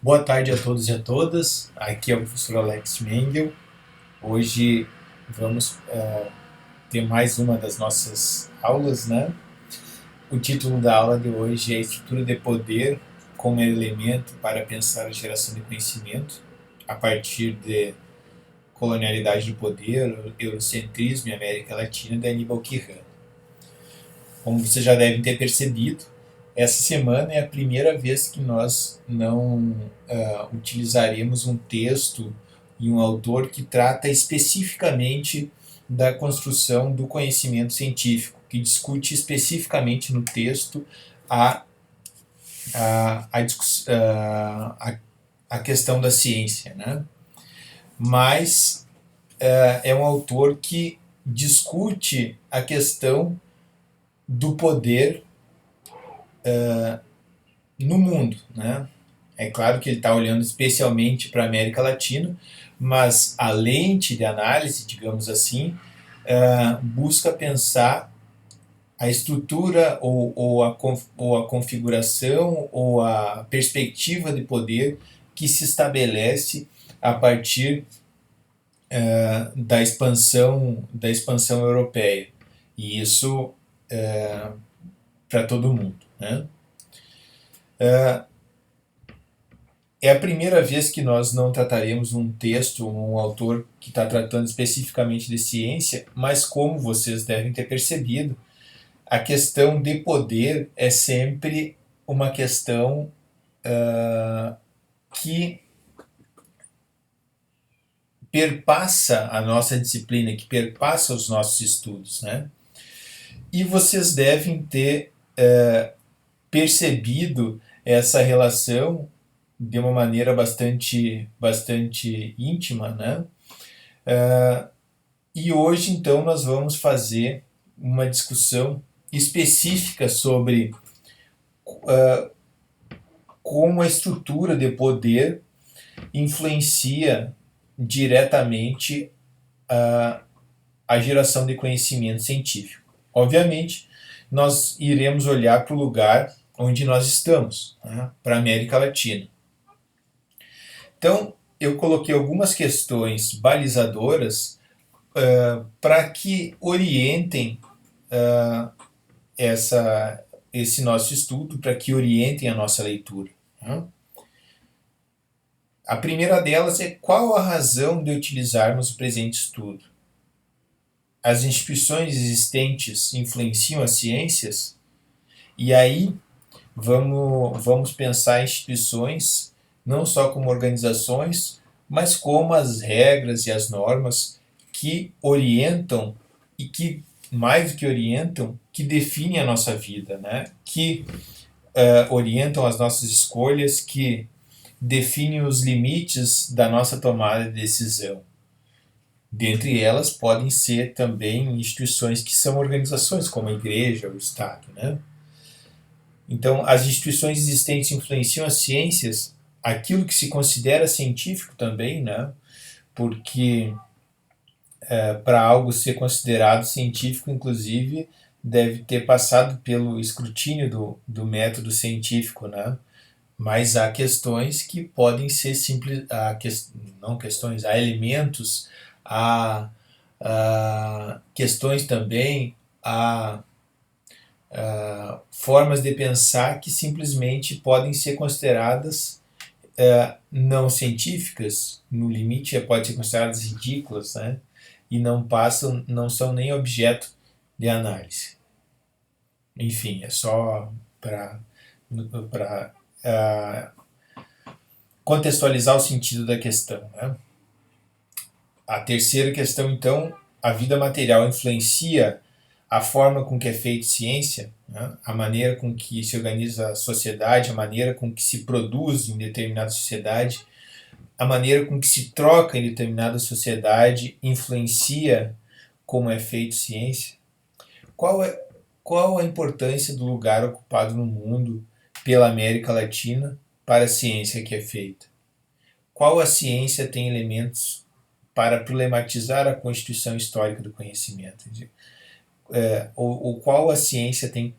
Boa tarde a todos e a todas. Aqui é o professor Alex Mengel. Hoje vamos ter mais uma das nossas aulas, né? O título da aula de hoje é Estrutura de Poder como elemento para pensar a geração de conhecimento a partir de colonialidade do poder, eurocentrismo e América Latina, de Aníbal Quijano. Como vocês já devem ter percebido, essa semana é a primeira vez que nós não utilizaremos um texto e um autor que trata especificamente da construção do conhecimento científico, que discute especificamente no texto a, a, a questão da ciência, né? Mas é um autor que discute a questão do poder no mundo, né? É claro que ele está olhando especialmente para a América Latina, mas a lente de análise, digamos assim, busca pensar a estrutura ou a configuração ou a perspectiva de poder que se estabelece a partir da expansão europeia. E isso para todo mundo, né? É a primeira vez que nós não trataremos um texto, um autor que está tratando especificamente de ciência, mas como vocês devem ter percebido, a questão de poder é sempre uma questão que perpassa a nossa disciplina, que perpassa os nossos estudos, né? E vocês devem ter percebido essa relação de uma maneira bastante íntima, né? E hoje, então, nós vamos fazer uma discussão específica sobre como a estrutura de poder influencia diretamente a geração de conhecimento científico. Obviamente, nós iremos olhar para o lugar onde nós estamos, né? Para a América Latina. Então, eu coloquei algumas questões balizadoras para que orientem esse nosso estudo, para que orientem a nossa leitura, né? A primeira delas é: qual a razão de utilizarmos o presente estudo? As instituições existentes influenciam as ciências? E aí vamos pensar instituições não só como organizações, mas como as regras e as normas que orientam e que, mais do que orientam, que definem a nossa vida, né? Que orientam as nossas escolhas, que definem os limites da nossa tomada de decisão. Dentre elas podem ser também instituições que são organizações, como a igreja, o Estado, né? Então, as instituições existentes influenciam as ciências, aquilo que se considera científico também, né? Porque para algo ser considerado científico, inclusive, deve ter passado pelo escrutínio do método científico, né? Mas há questões que podem ser simples, não questões, há elementos, há questões também, há formas de pensar que simplesmente podem ser consideradas não científicas, no limite pode ser consideradas ridículas, né? E não são nem objeto de análise. Enfim, é só para contextualizar o sentido da questão, né? A terceira questão, então: a vida material influencia a forma com que é feita ciência, né? A maneira com que se organiza a sociedade, a maneira com que se produz em determinada sociedade, a maneira com que se troca em determinada sociedade influencia como é feito ciência? Qual a importância do lugar ocupado no mundo pela América Latina para a ciência que é feita? Qual a ciência tem elementos para problematizar a constituição histórica do conhecimento? Ou qual a ciência tem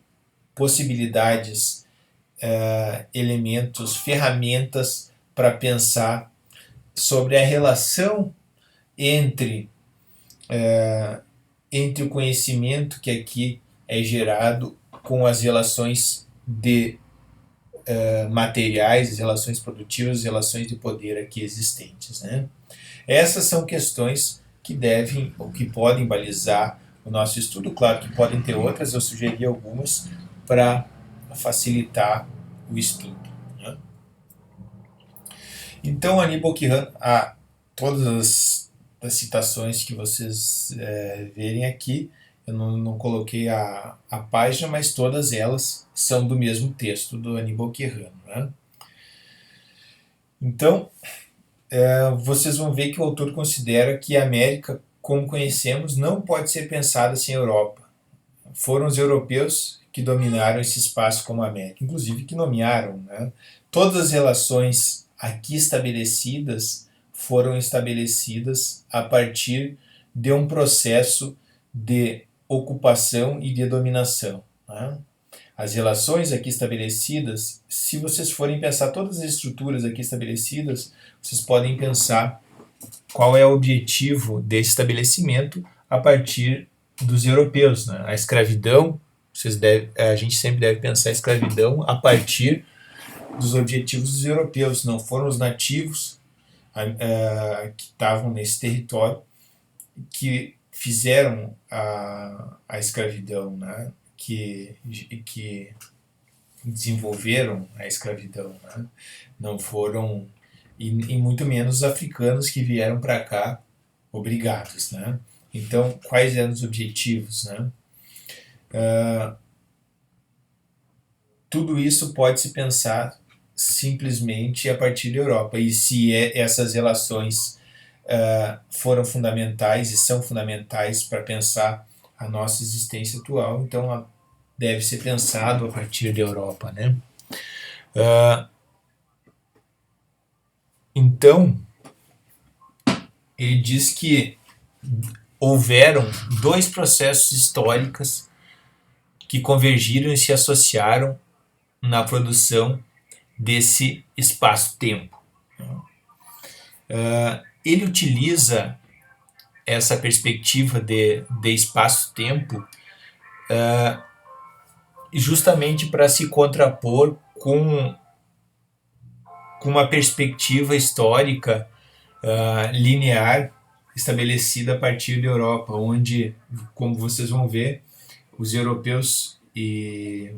possibilidades, elementos, ferramentas para pensar sobre a relação entre, entre o conhecimento que aqui é gerado com as relações de materiais, as relações produtivas, as relações de poder aqui existentes, né? Essas são questões que devem ou que podem balizar o nosso estudo. Claro que podem ter outras, eu sugeri algumas para facilitar o estudo, né? Então, Aníbal Quijano, todas as citações que vocês verem aqui, eu não coloquei a página, mas todas elas são do mesmo texto do Aníbal Quijano, né? Então, vocês vão ver que o autor considera que a América, como conhecemos, não pode ser pensada sem a Europa. Foram os europeus que dominaram esse espaço como a América, inclusive que nomearam, né? Todas as relações aqui estabelecidas foram estabelecidas a partir de um processo de ocupação e de dominação, né? As relações aqui estabelecidas, se vocês forem pensar todas as estruturas aqui estabelecidas, vocês podem pensar qual é o objetivo desse estabelecimento a partir dos europeus, né? A escravidão, a gente sempre deve pensar a escravidão a partir dos objetivos dos europeus. Não foram os nativos que estavam nesse território que fizeram a escravidão, né? que desenvolveram a escravidão, né? Não foram, e muito menos os africanos que vieram para cá obrigados, né? Então, quais eram os objetivos, né? Tudo isso pode se pensar simplesmente a partir da Europa, e se essas relações foram fundamentais e são fundamentais para pensar a nossa existência atual, então deve ser pensado a partir da Europa, né? Então, ele diz que houveram dois processos históricos que convergiram e se associaram na produção desse espaço-tempo. Ele utiliza essa perspectiva de espaço-tempo justamente para se contrapor com uma perspectiva histórica linear estabelecida a partir da Europa, onde, como vocês vão ver, os europeus, e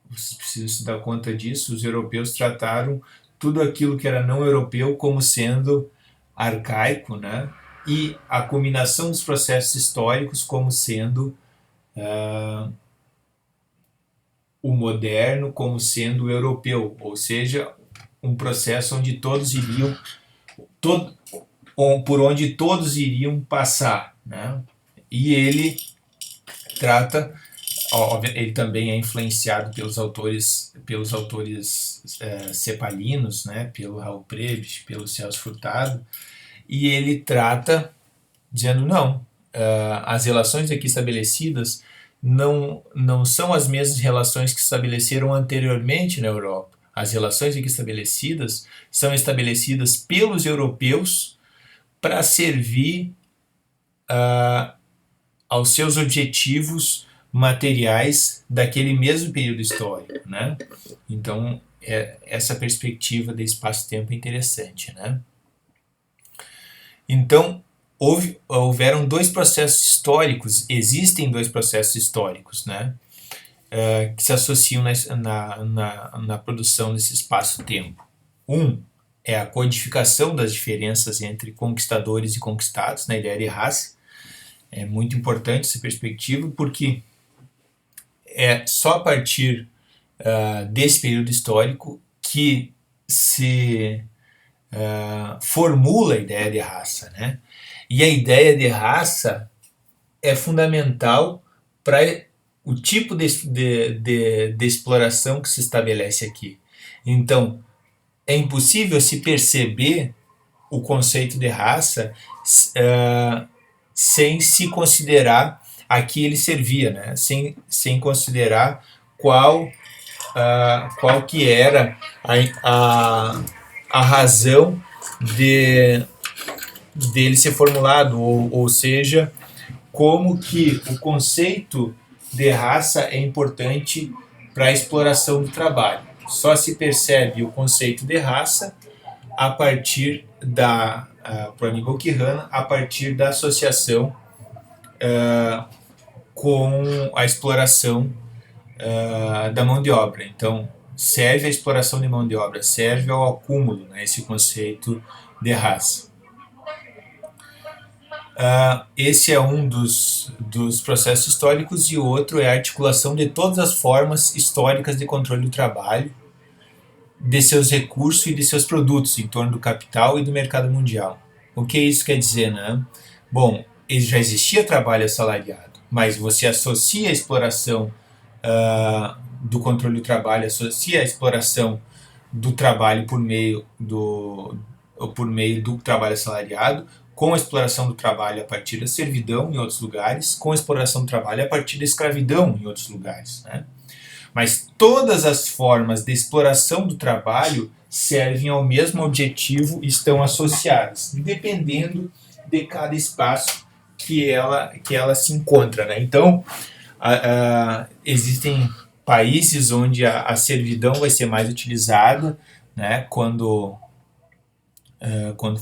vocês precisam se dar conta disso, os europeus trataram tudo aquilo que era não europeu como sendo arcaico, né? E a combinação dos processos históricos como sendo o moderno, como sendo o europeu, ou seja, um processo onde todos iriam, por onde todos iriam passar, né? E ele trata, ele também é influenciado pelos autores cepalinos, né? Pelo Raul Prebisch, pelo Celso Furtado, e ele trata dizendo não, as relações aqui estabelecidas não são as mesmas relações que se estabeleceram anteriormente na Europa. As relações aqui estabelecidas são estabelecidas pelos europeus para servir aos seus objetivos materiais daquele mesmo período histórico, né? Então, essa perspectiva de espaço-tempo é interessante, né? Então, houveram dois processos históricos, existem dois processos históricos, né? Que se associam na produção desse espaço-tempo. Um é a codificação das diferenças entre conquistadores e conquistados, na ideia de raça. É muito importante essa perspectiva, porque é só a partir desse período histórico que se formula a ideia de raça, né? E a ideia de raça é fundamental para o tipo de exploração que se estabelece aqui. Então, é impossível se perceber o conceito de raça sem se considerar a que ele servia, né? Sem considerar qual que era a razão dele ser formulado, ou seja, como que o conceito de raça é importante para a exploração do trabalho. Só se percebe o conceito de raça a partir para Aníbal Quijano, a partir da associação com a exploração da mão de obra. Então, serve à exploração de mão de obra, serve ao acúmulo, né, esse conceito de raça. Esse é um dos processos históricos, e outro é a articulação de todas as formas históricas de controle do trabalho, de seus recursos e de seus produtos em torno do capital e do mercado mundial. O que isso quer dizer, né? Bom, já existia trabalho assalariado, mas você associa a exploração do controle do trabalho, associa a exploração do trabalho por meio do trabalho assalariado, com a exploração do trabalho a partir da servidão em outros lugares, com a exploração do trabalho a partir da escravidão em outros lugares, né? Mas todas as formas de exploração do trabalho servem ao mesmo objetivo e estão associadas, dependendo de cada espaço que ela se encontra, né? Então, existem países onde a servidão vai ser mais utilizada, né, quando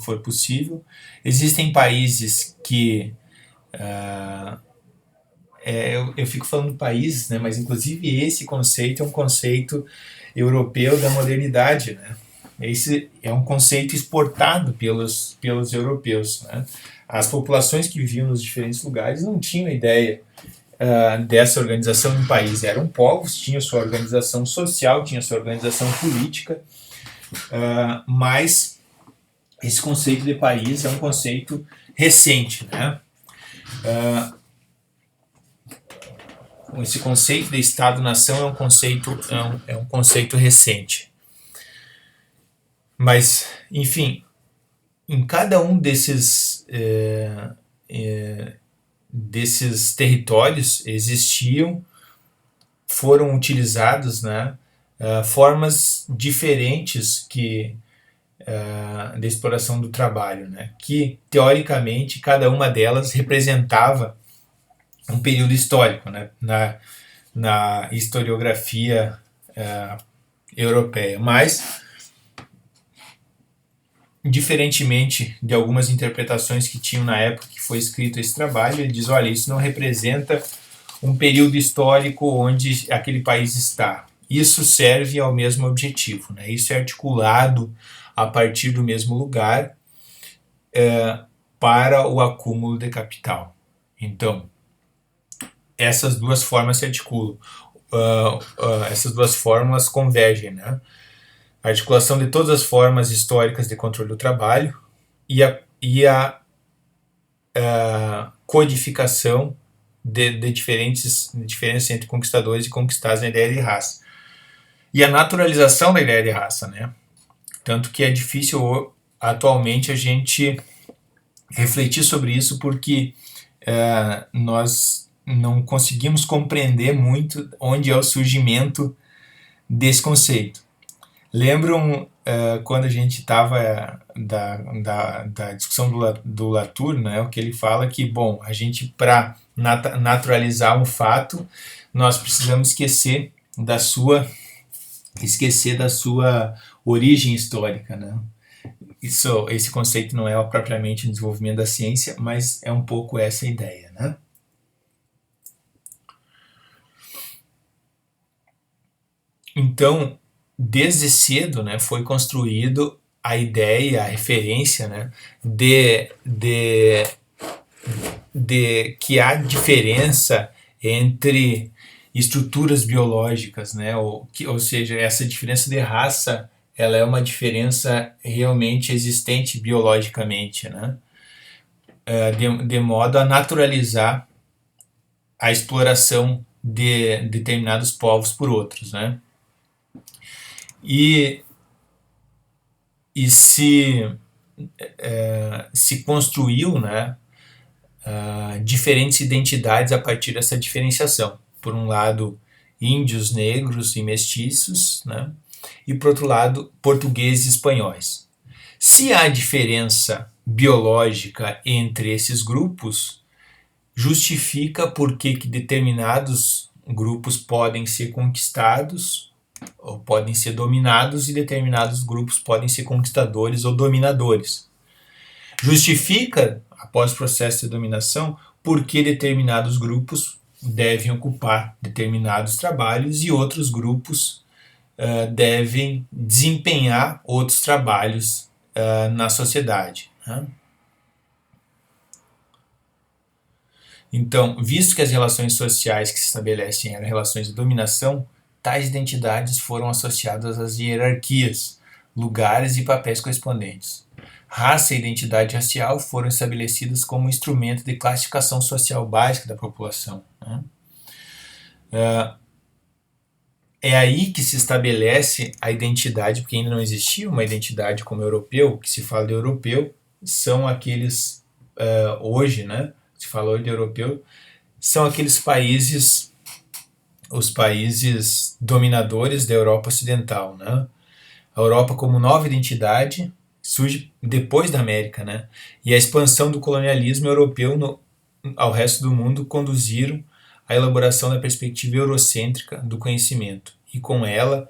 for possível. Existem países que eu fico falando países, né, mas inclusive esse conceito é um conceito europeu da modernidade, né? Esse é um conceito exportado pelos europeus, né? As populações que viviam nos diferentes lugares não tinham ideia dessa organização em país. Eram povos, tinham sua organização social, tinham sua organização política, mas esse conceito de país é um conceito recente, né? Esse conceito de Estado-nação é um conceito recente. Mas, enfim, em cada um desses territórios foram utilizados, né, formas diferentes de exploração do trabalho, né, que teoricamente cada uma delas representava um período histórico, né, na historiografia europeia. Mas, diferentemente de algumas interpretações que tinham na época que foi escrito esse trabalho, ele diz, olha, isso não representa um período histórico onde aquele país está. Isso serve ao mesmo objetivo, né? Isso é articulado a partir do mesmo lugar para o acúmulo de capital. Então, essas duas formas se articulam, essas duas formas convergem, né? A articulação de todas as formas históricas de controle do trabalho e a codificação de diferenças entre conquistadores e conquistados na ideia de raça. E a naturalização da ideia de raça, né? Tanto que é difícil atualmente a gente refletir sobre isso, porque nós não conseguimos compreender muito onde é o surgimento desse conceito. Lembram quando a gente estava da discussão do Latour, né, o que ele fala que, bom, a gente, para naturalizar um fato, nós precisamos esquecer da sua origem histórica, né? Esse conceito não é propriamente o desenvolvimento da ciência, mas é um pouco essa ideia, né? Então, desde cedo, né, foi construído a ideia, a referência, né, de que há diferença entre estruturas biológicas, né, ou seja, essa diferença de raça, ela é uma diferença realmente existente biologicamente, né, de modo a naturalizar a exploração de determinados povos por outros, né. E se construiu, né, diferentes identidades a partir dessa diferenciação. Por um lado, índios, negros e mestiços, né, e, por outro lado, portugueses e espanhóis. Se há diferença biológica entre esses grupos, justifica por que determinados grupos podem ser conquistados ou podem ser dominados e determinados grupos podem ser conquistadores ou dominadores. Justifica, após o processo de dominação, por que determinados grupos devem ocupar determinados trabalhos e outros grupos devem desempenhar outros trabalhos na sociedade. Né? Então, visto que as relações sociais que se estabelecem eram relações de dominação, tais identidades foram associadas às hierarquias, lugares e papéis correspondentes. Raça e identidade racial foram estabelecidas como instrumento de classificação social básica da população. Né? É aí que se estabelece a identidade, porque ainda não existia uma identidade como europeu. O que se fala de europeu são aqueles, hoje, né? Se fala hoje de europeu, são aqueles países, os países dominadores da Europa Ocidental. Né? A Europa como nova identidade surge depois da América, né? E a expansão do colonialismo europeu ao resto do mundo conduziram à elaboração da perspectiva eurocêntrica do conhecimento, e com ela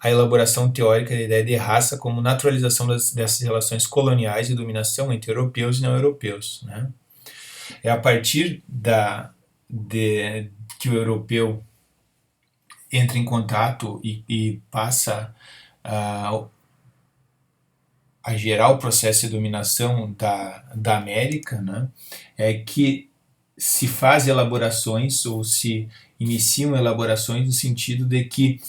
a elaboração teórica da ideia de raça como naturalização dessas relações coloniais de dominação entre europeus e não-europeus. Né? É a partir que o europeu entra em contato e passa a gerar o processo de dominação da América, né, é que se faz elaborações ou se iniciam elaborações no sentido de que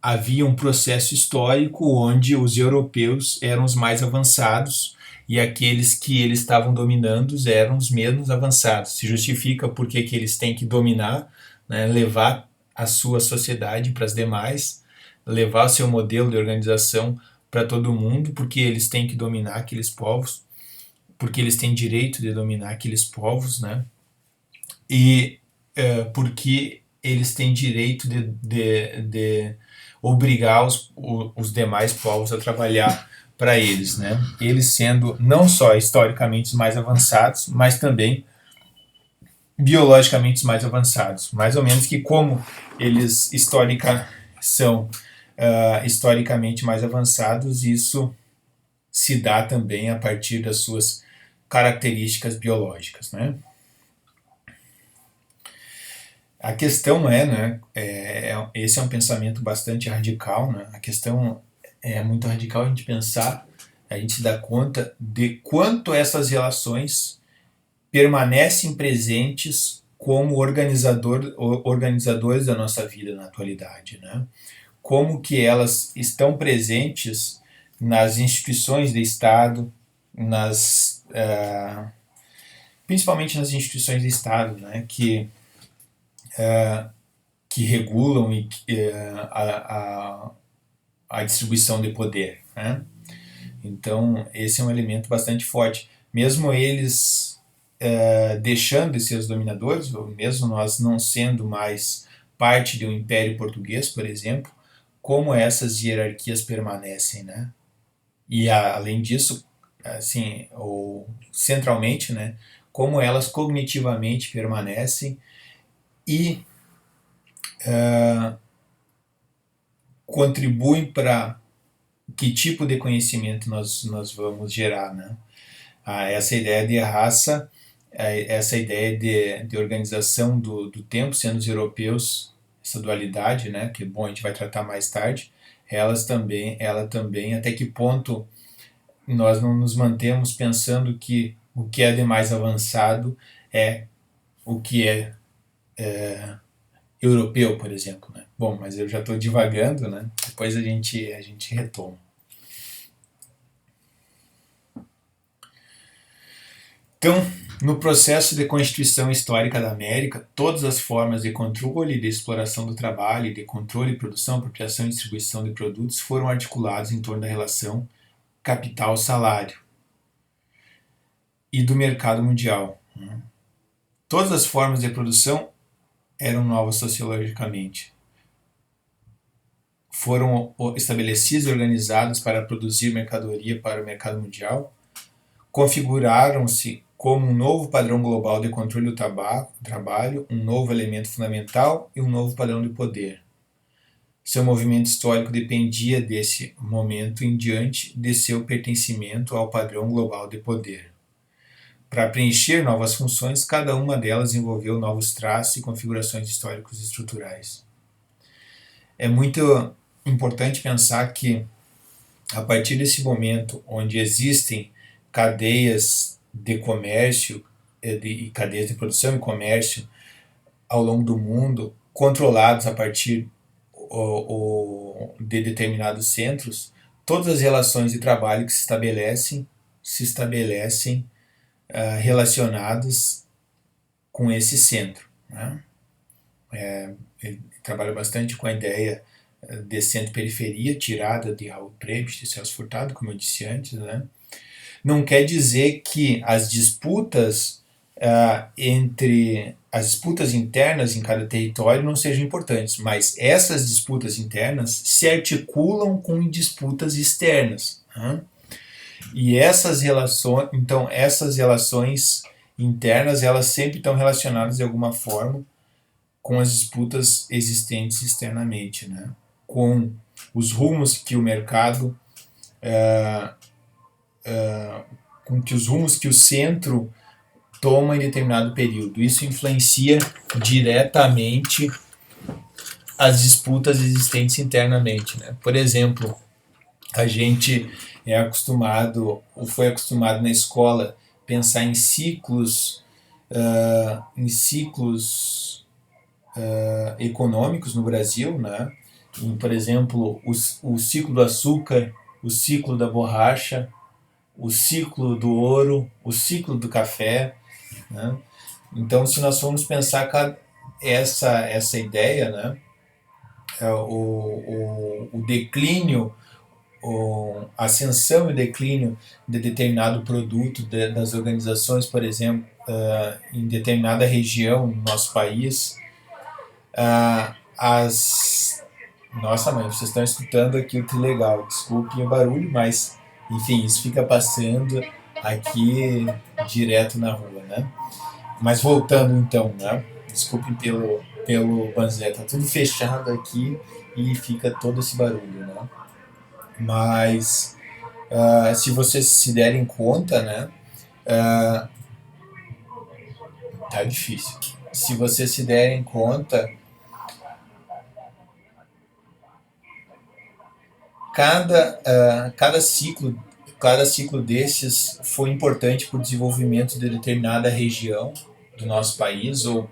havia um processo histórico onde os europeus eram os mais avançados e aqueles que eles estavam dominando eram os menos avançados. Se justifica por que eles têm que dominar, né, levar a sua sociedade para as demais, levar o seu modelo de organização para todo mundo, porque eles têm que dominar aqueles povos, porque eles têm direito de dominar aqueles povos, né? E porque eles têm direito de obrigar os demais povos a trabalhar para eles, né? Eles sendo não só historicamente os mais avançados, mas também biologicamente os mais avançados. Mais ou menos que como eles são historicamente mais avançados, isso se dá também a partir das suas características biológicas, né? A questão né, esse é um pensamento bastante radical, né? A questão é muito radical a gente pensar, a gente se dá conta de quanto essas relações permanecem presentes como organizadores da nossa vida na atualidade, né? Como que elas estão presentes nas instituições de Estado, principalmente nas instituições de Estado, né, que regulam a distribuição de poder. Né? Então, esse é um elemento bastante forte. Mesmo eles deixando de ser os dominadores, ou mesmo nós não sendo mais parte do Império Português, por exemplo, como essas hierarquias permanecem, né? E além disso, assim, ou centralmente, né, como elas cognitivamente permanecem e contribuem para que tipo de conhecimento nós vamos gerar, né? Essa ideia de raça, essa ideia de organização do tempo, sendo os europeus, essa dualidade, né, que bom, a gente vai tratar mais tarde, ela também, até que ponto nós não nos mantemos pensando que o que é de mais avançado é o que é europeu, por exemplo. Né? Bom, mas eu já estou divagando, né? Depois a gente retoma. Então, no processo de constituição histórica da América, todas as formas de controle e de exploração do trabalho, de controle, produção, apropriação e distribuição de produtos foram articulados em torno da relação capital-salário e do mercado mundial. Todas as formas de produção eram novas sociologicamente. foram estabelecidos e organizados para produzir mercadoria para o mercado mundial, configuraram-se como um novo padrão global de controle do trabalho, um novo elemento fundamental e um novo padrão de poder. Seu movimento histórico dependia desse momento em diante de seu pertencimento ao padrão global de poder. Para preencher novas funções, cada uma delas envolveu novos traços e configurações históricos e estruturais. É muito importante pensar que, a partir desse momento onde existem cadeias de comércio, e cadeias de produção e comércio ao longo do mundo, controlados a partir de determinados centros, todas as relações de trabalho que se estabelecem relacionadas com esse centro, né? Ele trabalha bastante com a ideia de centro-periferia, tirada de Raul Prebisch, de Celso Furtado, como eu disse antes, né? Não quer dizer que as disputas entre as disputas internas em cada território não sejam importantes, mas essas disputas internas se articulam com disputas externas, né? E essas relações, então essas relações internas, elas sempre estão relacionadas de alguma forma com as disputas existentes externamente, né? Com os rumos que o mercado, com que os rumos que o centro toma em determinado período. Isso influencia diretamente as disputas existentes internamente, né? Por exemplo, a gente foi acostumado na escola pensar em ciclos econômicos no Brasil, né? Por exemplo, o ciclo do açúcar, o ciclo da borracha, o ciclo do ouro, o ciclo do café, né? Então, se nós formos pensar essa ideia, né? O declínio, a ascensão e declínio de determinado produto das organizações, por exemplo, em determinada região no nosso país, Nossa, mãe, vocês estão escutando aqui o Trilegal. Desculpem o barulho, mas, enfim, isso fica passando aqui direto na rua, né? Mas voltando então, né? Desculpem pelo banzé, tá tudo fechado aqui e fica todo esse barulho, né? Mas, se vocês se derem conta, né? Tá difícil. Se vocês se derem conta, cada ciclo desses foi importante para o desenvolvimento de determinada região do nosso país, ou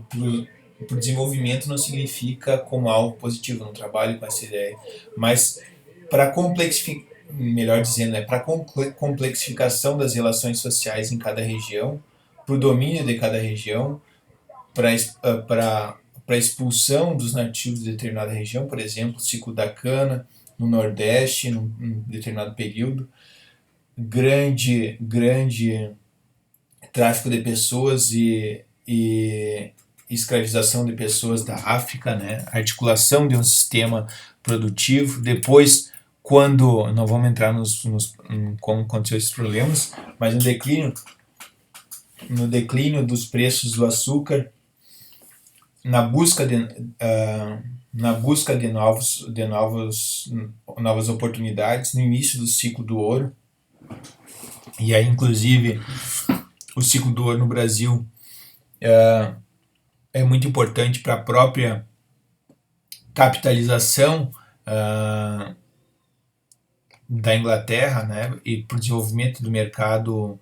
para o desenvolvimento não significa como algo positivo, não trabalho com essa ideia, mas para complexificar, melhor dizendo, para a complexificação das relações sociais em cada região, para o domínio de cada região, para a expulsão dos nativos de determinada região, por exemplo, o ciclo da cana no Nordeste, num determinado período, grande tráfico de pessoas e escravização de pessoas da África, né? Articulação de um sistema produtivo. Depois, quando não vamos entrar em como aconteceu esses problemas, mas no declínio dos preços do açúcar, na busca de novas oportunidades, no início do ciclo do ouro. E aí, inclusive, o ciclo do ouro no Brasil é muito importante para a própria capitalização da Inglaterra, né, e para o desenvolvimento do mercado,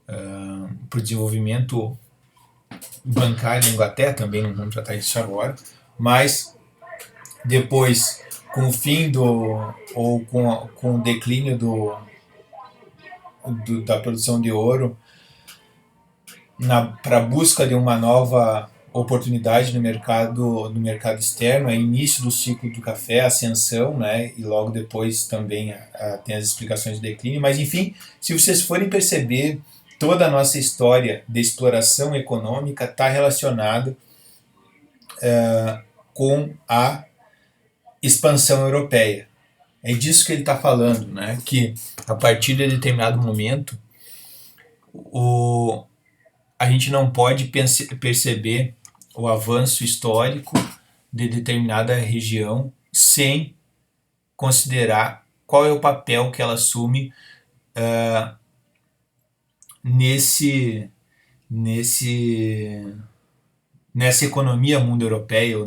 para o desenvolvimento bancário da Inglaterra, também não vamos tratar disso agora, mas depois, com o fim ou com o declínio da produção de ouro, para a busca de uma nova oportunidade no mercado externo, é início do ciclo do café, ascensão, né, e logo depois também tem as explicações do declínio, mas enfim, se vocês forem perceber, toda a nossa história de exploração econômica está relacionada com expansão europeia. É disso que ele está falando, né? Que a partir de determinado momento a gente não pode perceber o avanço histórico de determinada região sem considerar qual é o papel que ela assume nesse nessa economia mundo europeia ou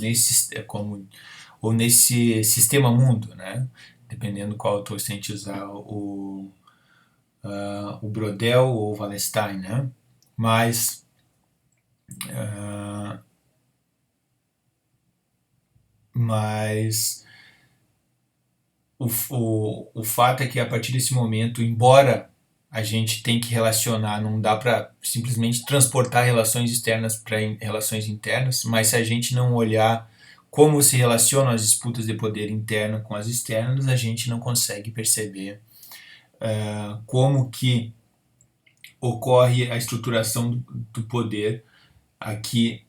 nesse sistema mundo, né? Dependendo qual autor você tem que usar, o Brodel ou o Wallenstein, né? Mas o fato é que a partir desse momento, embora a gente tem que relacionar, não dá para simplesmente transportar relações externas para relações internas, mas se a gente não olhar como se relacionam as disputas de poder interno com as externas, a gente não consegue perceber como que ocorre a estruturação do poder aqui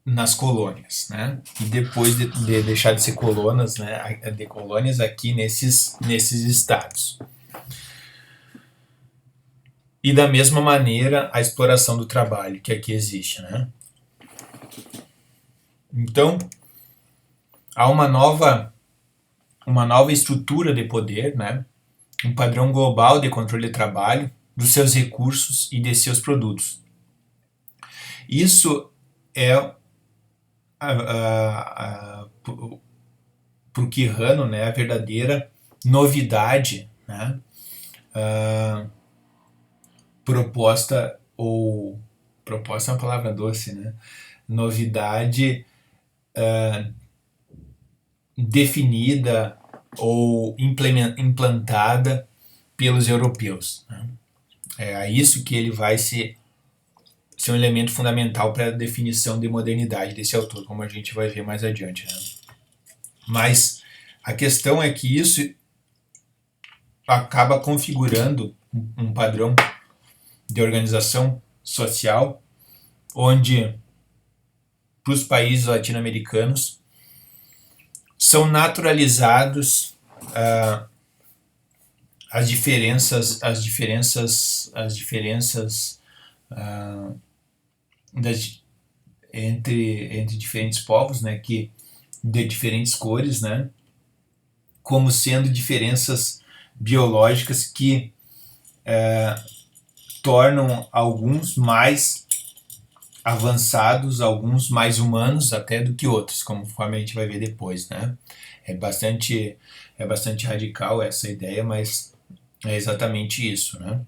nas colônias, né? E depois de deixar de ser colônias, né? De colônias aqui nesses estados. E da mesma maneira a exploração do trabalho que aqui existe, né? Então há uma nova estrutura de poder, né? Um padrão global de controle de trabalho, dos seus recursos e de seus produtos. Isso é para o Quijano, né, a verdadeira novidade, né, proposta é uma palavra doce, né, novidade definida ou implantada pelos europeus, né. É a isso que ele vai ser um elemento fundamental para a definição de modernidade desse autor, como a gente vai ver mais adiante, né? Mas a questão é que isso acaba configurando um padrão de organização social onde, para os países latino-americanos, são naturalizados as diferenças entre diferentes povos, né, que de diferentes cores, né, como sendo diferenças biológicas que tornam alguns mais avançados, alguns mais humanos até do que outros, conforme a gente vai ver depois, né? É bastante radical essa ideia, mas é exatamente isso, né?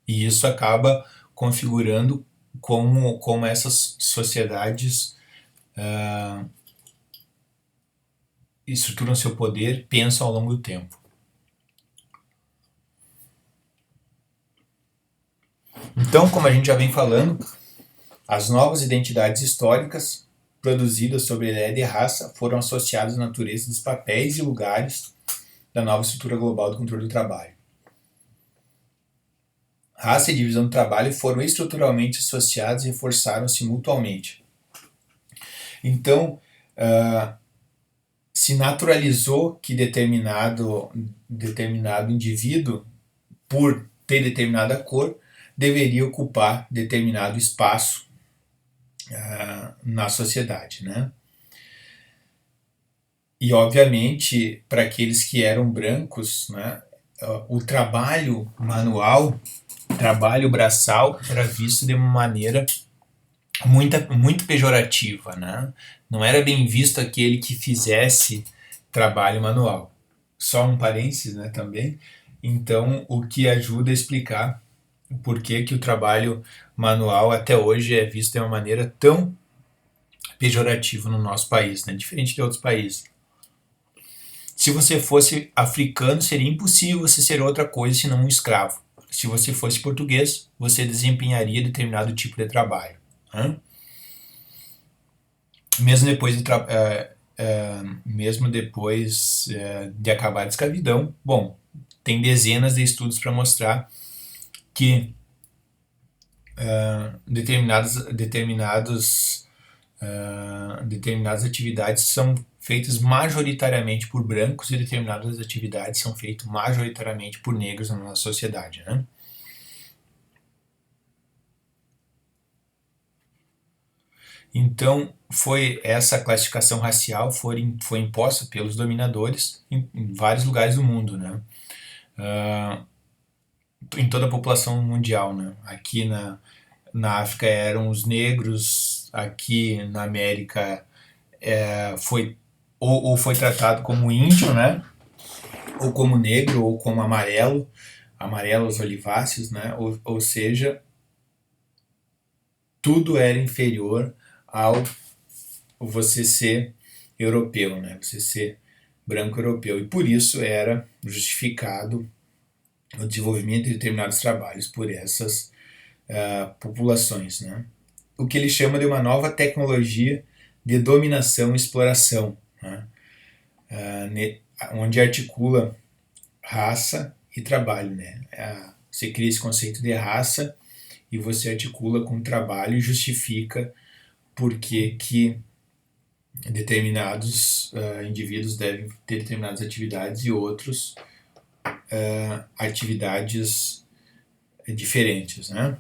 E isso acaba configurando como essas sociedades estruturam seu poder, pensam ao longo do tempo. Então, como a gente já vem falando, as novas identidades históricas produzidas sobre a ideia de raça foram associadas à natureza dos papéis e lugares da nova estrutura global do controle do trabalho. Raça e divisão do trabalho foram estruturalmente associados e reforçaram-se mutuamente. Então, se naturalizou que determinado indivíduo, por ter determinada cor, deveria ocupar determinado espaço na sociedade, né? E, obviamente, para aqueles que eram brancos, né, o trabalho manual, trabalho braçal, era visto de uma maneira muito pejorativa, né? Não era bem visto aquele que fizesse trabalho manual. Só um parênteses, né, também. Então, o que ajuda a explicar o porquê que o trabalho manual até hoje é visto de uma maneira tão pejorativa no nosso país, né? Diferente de outros países. Se você fosse africano, seria impossível você ser outra coisa senão um escravo. Se você fosse português, você desempenharia determinado tipo de trabalho. Né? Mesmo depois de acabar a escravidão, bom, tem dezenas de estudos para mostrar que determinados determinadas atividades são feitas majoritariamente por brancos e determinadas atividades são feitas majoritariamente por negros na nossa sociedade, né? Então, essa classificação racial foi imposta pelos dominadores em vários lugares do mundo, né? Em toda a população mundial, né? Aqui na África eram os negros, aqui na América ou foi tratado como índio, né? Ou como negro, ou como amarelos oliváceos, né? Ou seja, tudo era inferior ao você ser europeu, né? Você ser branco europeu. E por isso era justificado o desenvolvimento de determinados trabalhos por essas populações, né? O que ele chama de uma nova tecnologia de dominação e exploração, né? Onde articula raça e trabalho, né? Você cria esse conceito de raça e você articula com trabalho e justifica por que determinados indivíduos devem ter determinadas atividades e outros atividades diferentes, né?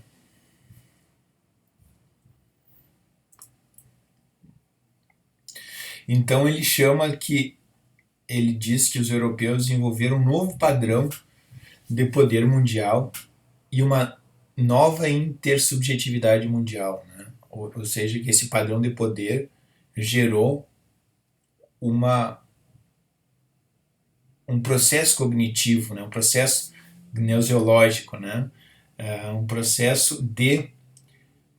Então ele diz que os europeus desenvolveram um novo padrão de poder mundial e uma nova intersubjetividade mundial, né? Ou seja, que esse padrão de poder gerou um processo cognitivo, né? Um processo gnoseológico, né? Um processo de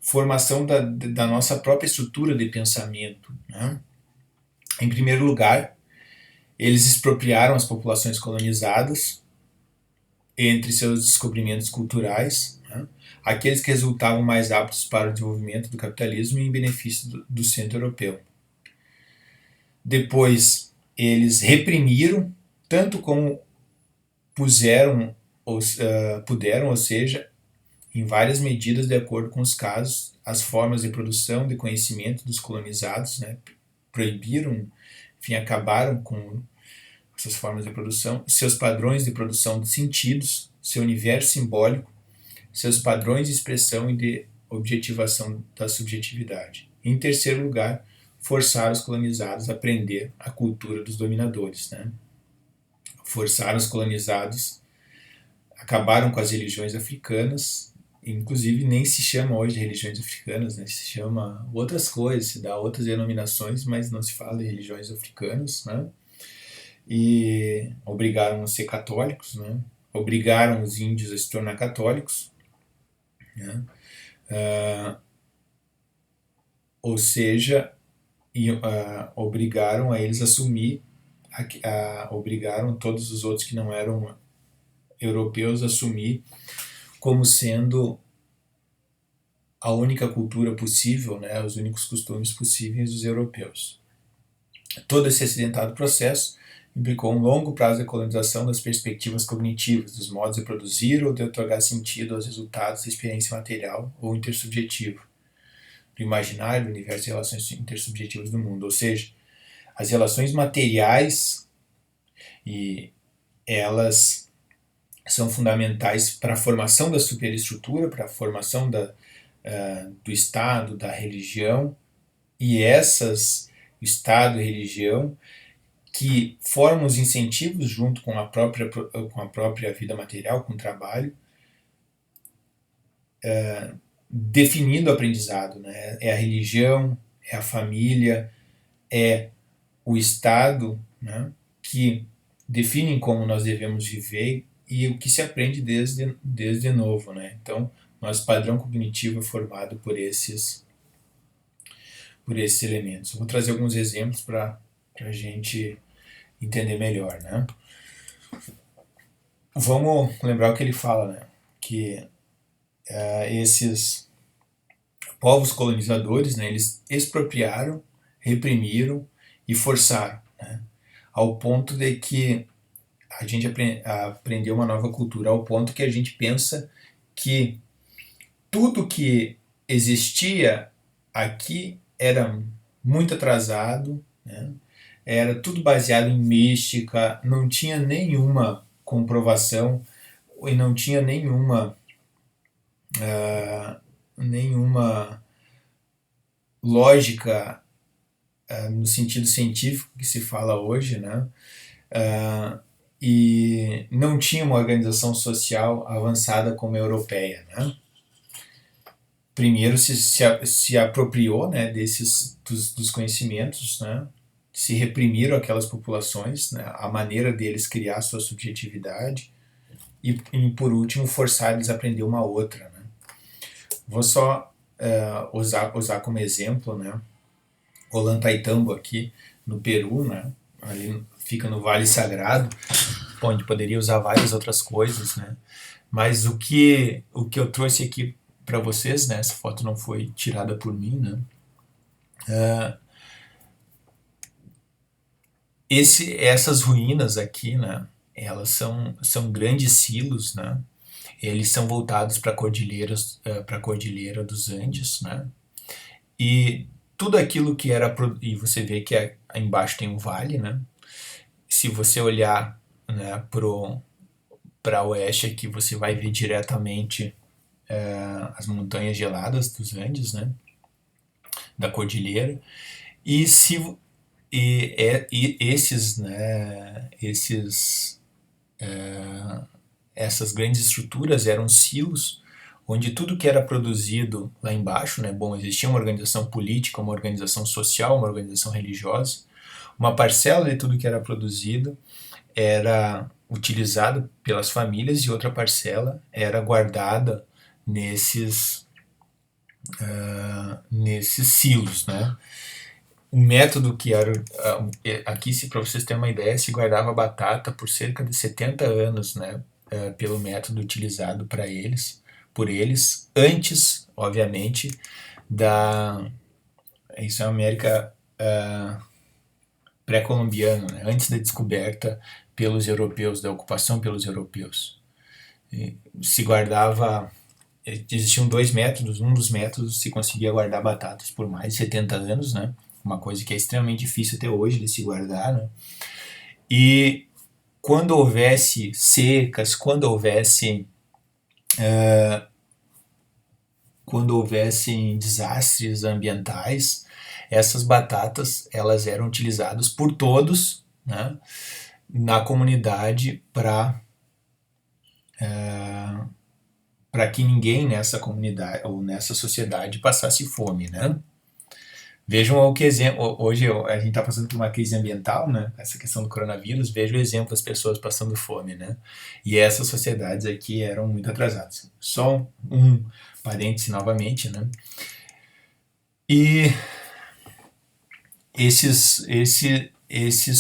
formação da nossa própria estrutura de pensamento, né? Em primeiro lugar, eles expropriaram as populações colonizadas entre seus descobrimentos culturais, né? Aqueles que resultavam mais aptos para o desenvolvimento do capitalismo e em benefício do centro europeu. Depois, eles reprimiram, tanto como puderam, ou seja, em várias medidas de acordo com os casos, as formas de produção de conhecimento dos colonizados, né? Proibiram, enfim, acabaram com essas formas de produção, seus padrões de produção de sentidos, seu universo simbólico, seus padrões de expressão e de objetivação da subjetividade. Em terceiro lugar, forçar os colonizados a aprender a cultura dos dominadores, né? Forçaram os colonizados, acabaram com as religiões africanas, inclusive nem se chama hoje de religiões africanas, né? Se chama outras coisas, se dá outras denominações, mas não se fala de religiões africanas, né? E obrigaram a ser católicos, né? Obrigaram os índios a se tornar católicos, né? Ou seja, obrigaram a eles a assumir, obrigaram todos os outros que não eram europeus a assumir como sendo a única cultura possível, né? Os únicos costumes possíveis dos europeus. Todo esse acidentado processo implicou um longo prazo de colonização das perspectivas cognitivas, dos modos de produzir ou de otorgar sentido aos resultados da experiência material ou intersubjetiva, do imaginário, do universo e relações intersubjetivas do mundo. Ou seja, as relações materiais, e elas são fundamentais para a formação da superestrutura, para a formação do Estado, da religião, e o Estado e a religião, que formam os incentivos junto com a própria vida material, com o trabalho, definindo o aprendizado, né? É a religião, é a família, é o Estado, né? Que definem como nós devemos viver e o que se aprende desde novo, né? Então, nosso padrão cognitivo é formado por esses elementos. Eu vou trazer alguns exemplos para a gente entender melhor, né? Vamos lembrar o que ele fala, né? Que esses povos colonizadores, né, eles expropriaram, reprimiram e forçaram, né? Ao ponto de que a gente aprendeu uma nova cultura, ao ponto que a gente pensa que tudo que existia aqui era muito atrasado, né? Era tudo baseado em mística, não tinha nenhuma comprovação e não tinha nenhuma lógica no sentido científico que se fala hoje, né? Ah, e não tinha uma organização social avançada como a europeia, né? Primeiro se apropriou, né, dos conhecimentos, né? Se reprimiram aquelas populações, né, a maneira deles criar sua subjetividade e por último forçar eles a aprender uma outra, né? Vou só usar como exemplo, né, Ollantaytambo aqui no Peru, né? Ali fica no Vale Sagrado, onde poderia usar várias outras coisas, né? Mas o que eu trouxe aqui para vocês, né? Essa foto não foi tirada por mim, né? Essas ruínas aqui, né? Elas são grandes silos, né? Eles são voltados para para a Cordilheira dos Andes, né? E tudo aquilo que era e você vê que embaixo tem um vale, né? Se você olhar, né, para oeste aqui, você vai ver diretamente as montanhas geladas dos Andes, né? Da cordilheira. E se e esses, né, essas grandes estruturas eram silos onde tudo que era produzido lá embaixo, né, bom, existia uma organização política, uma organização social, uma organização religiosa, uma parcela de tudo que era produzido era utilizada pelas famílias e outra parcela era guardada nesses nesses silos, né? O método que era aqui, se para vocês terem uma ideia, se guardava batata por cerca de 70 anos, né? Pelo método utilizado por eles, antes, obviamente, da isso é a América pré-colombiana, né? Antes da descoberta pelos europeus, da ocupação pelos europeus. Se guardava existiam dois métodos. Um dos métodos se conseguia guardar batatas por mais de 70 anos, né? Uma coisa que é extremamente difícil até hoje de se guardar, né? E quando houvesse secas, quando houvessem desastres ambientais, essas batatas elas eram utilizadas por todos, né, na comunidade para que ninguém nessa comunidade ou nessa sociedade passasse fome, né? Vejam o que exemplo. Hoje a gente está passando por uma crise ambiental, né? Essa questão do coronavírus. Veja o exemplo das pessoas passando fome, né? E essas sociedades aqui eram muito atrasadas. Só um parêntese novamente, né? E esses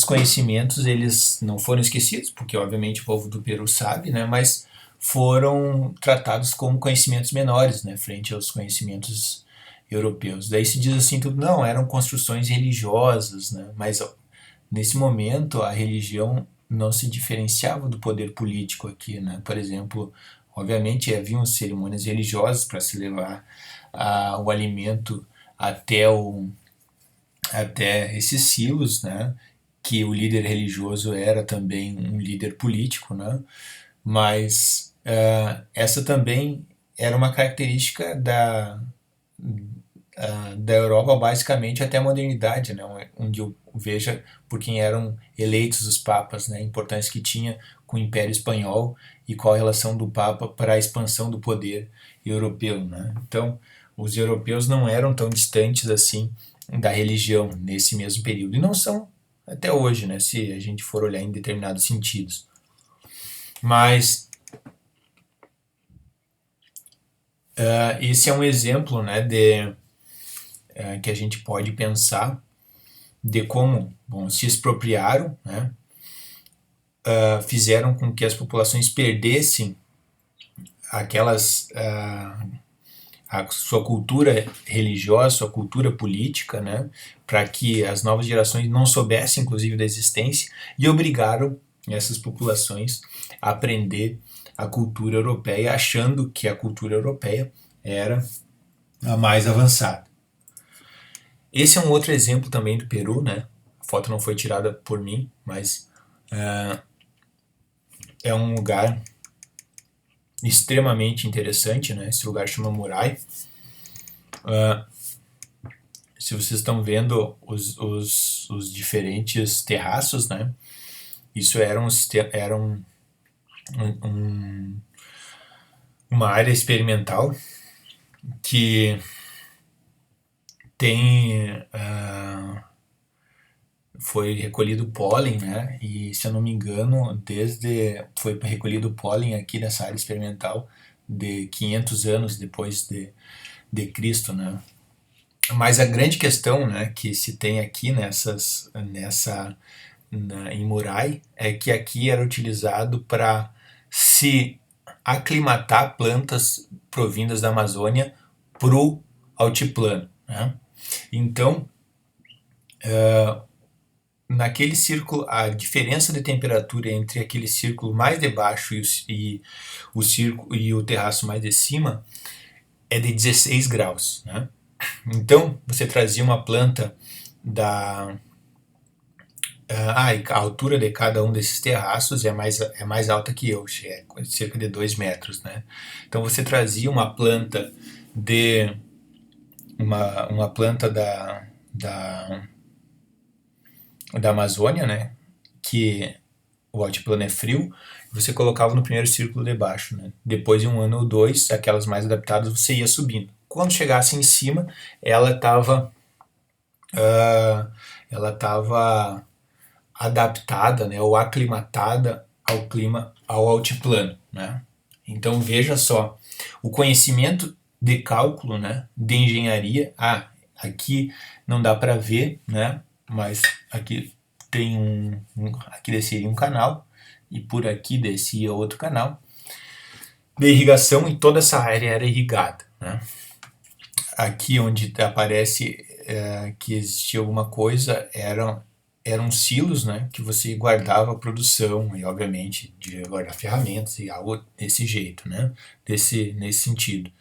conhecimentos eles não foram esquecidos, porque obviamente o povo do Peru sabe, né? Mas foram tratados como conhecimentos menores, né? Frente aos conhecimentos europeus. Daí se diz assim tudo, não, eram construções religiosas, né? Mas nesse momento a religião não se diferenciava do poder político aqui, né? Por exemplo, obviamente haviam cerimônias religiosas para se levar o alimento até até esses silos, né? Que o líder religioso era também um líder político, né? Mas essa também era uma característica da Europa basicamente até a modernidade, né? Onde eu veja por quem eram eleitos os papas, né? A importância que tinha com o Império Espanhol e qual a relação do Papa para a expansão do poder europeu, né? Então, os europeus não eram tão distantes assim da religião nesse mesmo período e não são até hoje, né? Se a gente for olhar em determinados sentidos. Mas esse é um exemplo, né, que a gente pode pensar de como, bom, se expropriaram, né, fizeram com que as populações perdessem a sua cultura religiosa, sua cultura política, né, para que as novas gerações não soubessem, inclusive, da existência, e obrigaram essas populações a aprender a cultura europeia, achando que a cultura europeia era a mais avançada. Esse é um outro exemplo também do Peru, né? A foto não foi tirada por mim, mas é um lugar extremamente interessante, né? Esse lugar chama Murai. Se vocês estão vendo os diferentes terraços, né? Isso era uma área experimental que tem foi recolhido pólen, né? E se eu não me engano, foi recolhido pólen aqui nessa área experimental de 500 anos depois de Cristo, né? Mas a grande questão, né, que se tem aqui em Murai é que aqui era utilizado para se aclimatar plantas provindas da Amazônia para o altiplano, né? Então, naquele círculo, a diferença de temperatura entre aquele círculo mais de baixo e o terraço mais de cima é de 16 graus, né? Então, você trazia uma planta a altura de cada um desses terraços é mais alta que eu, é cerca de 2 metros, né? Então você trazia uma planta uma planta da Amazônia, né? Que o altiplano é frio, você colocava no primeiro círculo de baixo, né? Depois de um ano ou dois, aquelas mais adaptadas, você ia subindo. Quando chegasse em cima, ela estava ela estava adaptada, né, ou aclimatada ao clima, ao altiplano, né? Então veja só, o conhecimento de cálculo, né, de engenharia, aqui não dá para ver, né, mas aqui tem aqui desceria um canal e por aqui descia outro canal de irrigação e toda essa área era irrigada, né? Aqui onde aparece que existia alguma coisa eram silos, né, que você guardava a produção e obviamente de guardar ferramentas e algo desse jeito, né, nesse sentido.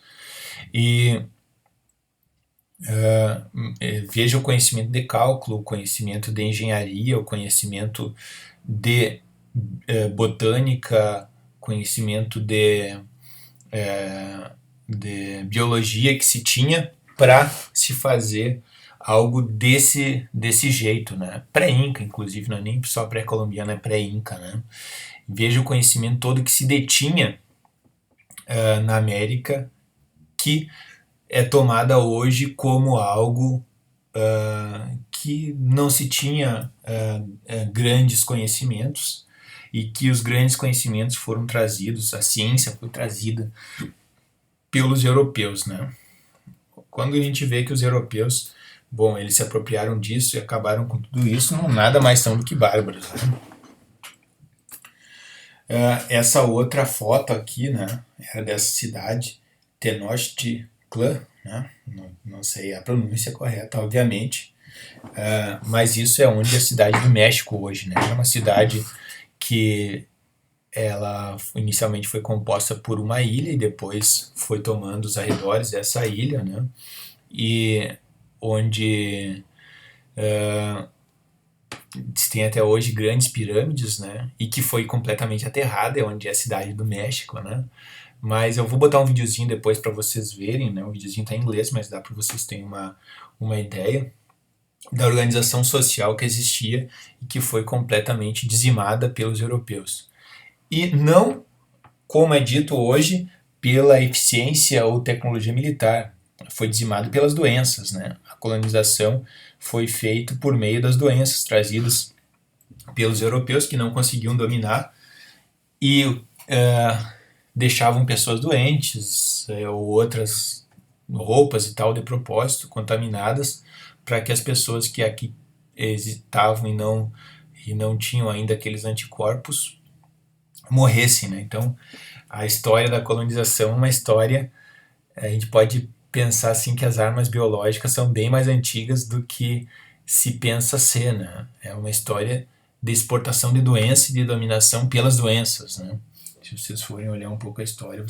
E veja o conhecimento de cálculo, o conhecimento de engenharia, o conhecimento de botânica, conhecimento de biologia que se tinha para se fazer algo desse jeito, né? Pré-inca, inclusive, não é nem só pré-colombiano, é pré-inca, né? Veja o conhecimento todo que se detinha na América, que é tomada hoje como algo que não se tinha grandes conhecimentos e que os grandes conhecimentos foram trazidos, a ciência foi trazida pelos europeus, né? Quando a gente vê que os europeus, bom, eles se apropriaram disso e acabaram com tudo isso, não nada mais são do que bárbaros, né? Essa outra foto aqui, né, era dessa cidade, Tenochtitlan, né? Não sei a pronúncia correta, obviamente, mas isso é onde é a cidade do México hoje, né? É uma cidade que ela inicialmente foi composta por uma ilha e depois foi tomando os arredores dessa ilha, né? E onde se tem até hoje grandes pirâmides, né? E que foi completamente aterrada, é onde é a cidade do México, né? Mas eu vou botar um videozinho depois para vocês verem, né? O videozinho tá em inglês, mas dá para vocês terem uma ideia da organização social que existia e que foi completamente dizimada pelos europeus. E não, como é dito hoje, pela eficiência ou tecnologia militar. Foi dizimado pelas doenças, né? A colonização foi feita por meio das doenças trazidas pelos europeus que não conseguiam dominar e deixavam pessoas doentes ou outras roupas e tal de propósito contaminadas para que as pessoas que aqui estavam e não tinham ainda aqueles anticorpos morressem, né? Então a história da colonização é uma história, a gente pode pensar assim que as armas biológicas são bem mais antigas do que se pensa ser, né? É uma história de exportação de doença e de dominação pelas doenças, né? Se vocês forem olhar um pouco a história,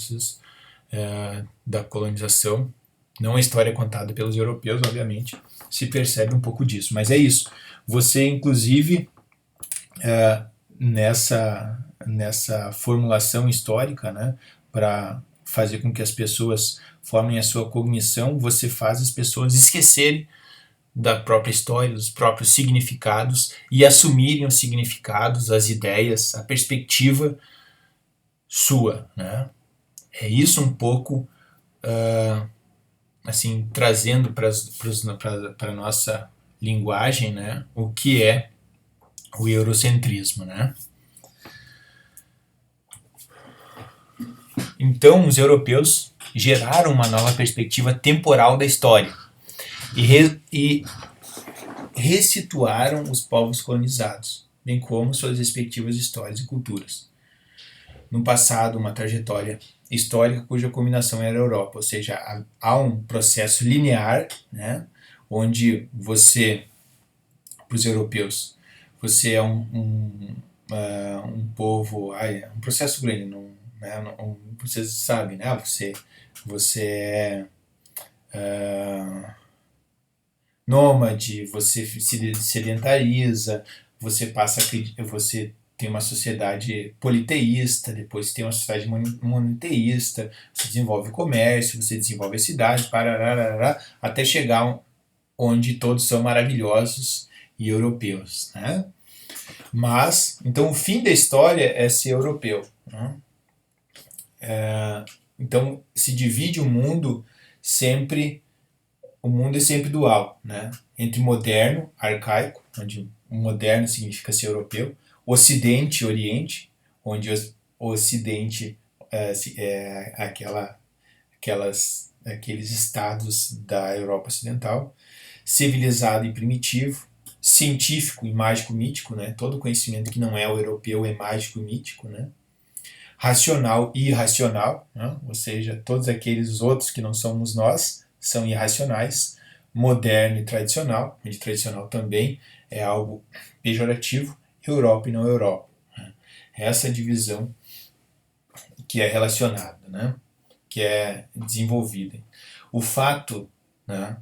da colonização, não a história contada pelos europeus, obviamente, se percebe um pouco disso. Mas é isso. Você, inclusive, nessa formulação histórica, né, para fazer com que as pessoas formem a sua cognição, você faz as pessoas esquecerem da própria história, dos próprios significados e assumirem os significados, as ideias, a perspectiva sua, né? É isso um pouco, assim, trazendo para a nossa linguagem, né, o que é o eurocentrismo, né? Então, os europeus geraram uma nova perspectiva temporal da história e ressituaram os povos colonizados, bem como suas respectivas histórias e culturas. No passado, uma trajetória histórica cuja culminação era a Europa, ou seja, há um processo linear, né, onde você, para os europeus, você é um povo, um processo grande, você sabe, né, você é nômade, você se sedentariza, você tem uma sociedade politeísta, depois tem uma sociedade monoteísta, você desenvolve o comércio, você desenvolve a cidade, parará, até chegar onde todos são maravilhosos e europeus, né? Mas, então o fim da história é ser europeu, né? Então se divide sempre o mundo é sempre dual, né? Entre moderno, arcaico, onde o moderno significa ser europeu, Ocidente e Oriente, onde o Ocidente é aqueles estados da Europa Ocidental, civilizado e primitivo, científico e mágico-mítico, né? Todo conhecimento que não é o europeu é mágico e mítico, né? Racional e irracional, né? Ou seja, todos aqueles outros que não somos nós são irracionais, moderno e tradicional, onde tradicional também é algo pejorativo, Europa e não Europa. Essa divisão que é relacionada, né? Que é desenvolvida. O fato, né,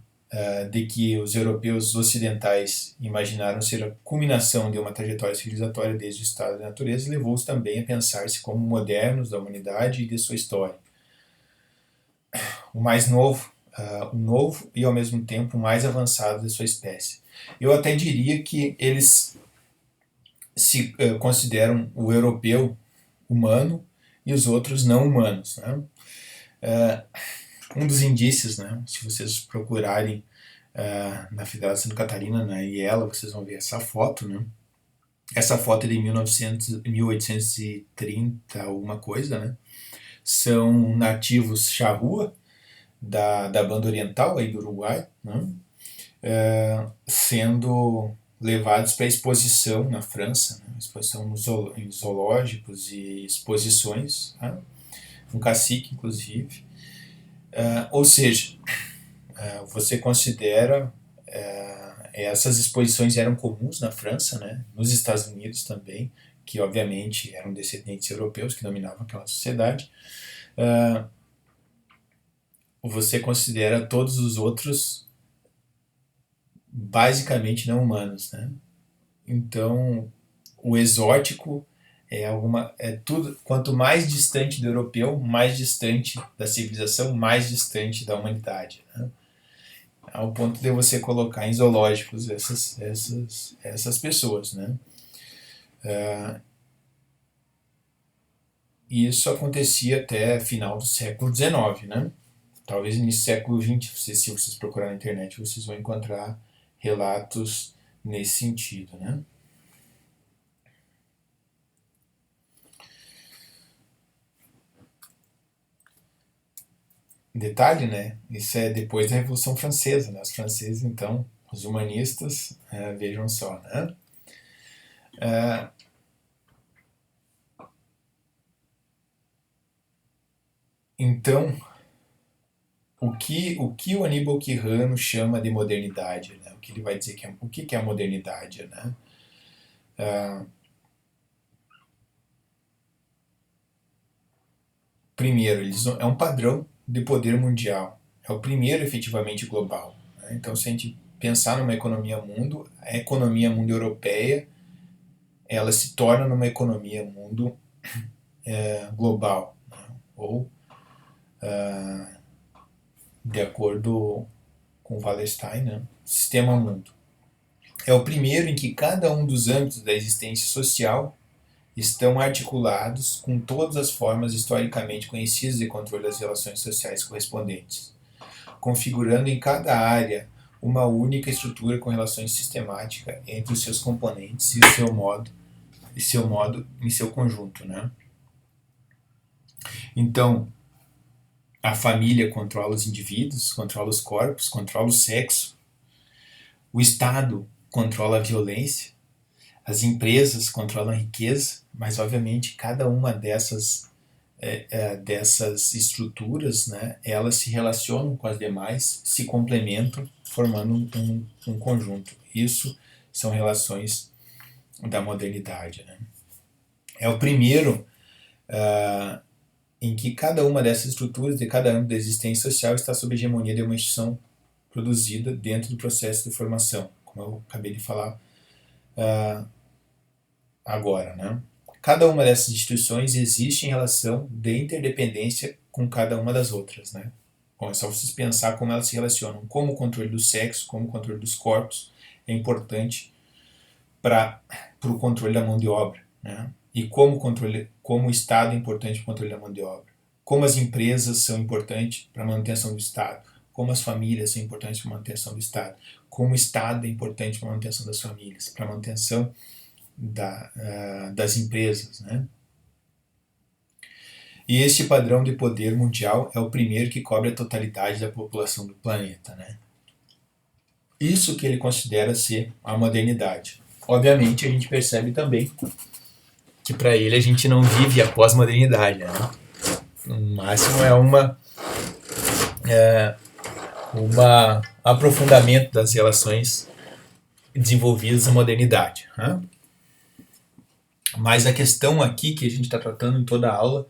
de que os europeus ocidentais imaginaram ser a culminação de uma trajetória civilizatória desde o estado da natureza levou-os também a pensar-se como modernos da humanidade e de sua história. O mais novo, o novo e ao mesmo tempo o mais avançado de sua espécie. Eu até diria que eles se consideram o europeu humano e os outros não humanos, né? Um dos indícios, né, se vocês procurarem na Federal de Santa Catarina, na IELA, vocês vão ver essa foto, né? Essa foto é de 1830, alguma coisa, né? São nativos charrua da banda oriental aí do Uruguai, né? Sendo levados para exposição na França, né? Exposição em zoológicos e exposições, né? Um cacique, inclusive. Ou seja, você considera essas exposições eram comuns na França, né? Nos Estados Unidos também, que obviamente eram descendentes europeus que dominavam aquela sociedade. Você considera todos os outros basicamente não humanos, né? Então, o exótico é tudo, quanto mais distante do europeu, mais distante da civilização, mais distante da humanidade, né? Ao ponto de você colocar em zoológicos essas pessoas, né? E isso acontecia até final do século XIX, né? Talvez início do século XX, se vocês procurarem na internet, vocês vão encontrar relatos nesse sentido, né? Detalhe, né? Isso é depois da Revolução Francesa, né? Os franceses, então, os humanistas, vejam só, né? Então, o que o Aníbal Quirrano chama de modernidade, né? O que ele vai dizer o que é a modernidade, né? Primeiro, é um padrão de poder mundial, é o primeiro efetivamente global, né? Então, se a gente pensar numa economia mundo, a economia mundo europeia, ela se torna numa economia mundo global, né? Ou, de acordo com Wallerstein, né? Sistema mundo. É o primeiro em que cada um dos âmbitos da existência social estão articulados com todas as formas historicamente conhecidas de controle das relações sociais correspondentes, configurando em cada área uma única estrutura com relações sistemáticas entre os seus componentes e o seu modo em seu conjunto, né? Então, a família controla os indivíduos, controla os corpos, controla o sexo. O Estado controla a violência. As empresas controlam a riqueza, mas obviamente cada uma dessas estruturas, né, elas se relacionam com as demais, se complementam, formando um conjunto. Isso são relações da modernidade, né? É o primeiro em que cada uma dessas estruturas de cada âmbito da existência social está sob a hegemonia de uma instituição produzida dentro do processo de formação, como eu acabei de falar agora, né? Cada uma dessas instituições existe em relação de interdependência com cada uma das outras, né? Bom, é só vocês pensar como elas se relacionam, como o controle do sexo, como o controle dos corpos é importante para o controle da mão de obra, né? E como o Estado é importante para o controle da mão de obra, como as empresas são importantes para a manutenção do Estado, como as famílias são importantes para a manutenção do Estado, como o Estado é importante para a manutenção das famílias, para a manutenção das empresas, né? E este padrão de poder mundial é o primeiro que cobre a totalidade da população do planeta, né? Isso que ele considera ser a modernidade. Obviamente, a gente percebe também que para ele a gente não vive a pós-modernidade, né? No máximo é uma aprofundamento das relações desenvolvidas na modernidade, né? Mas a questão aqui que a gente está tratando em toda a aula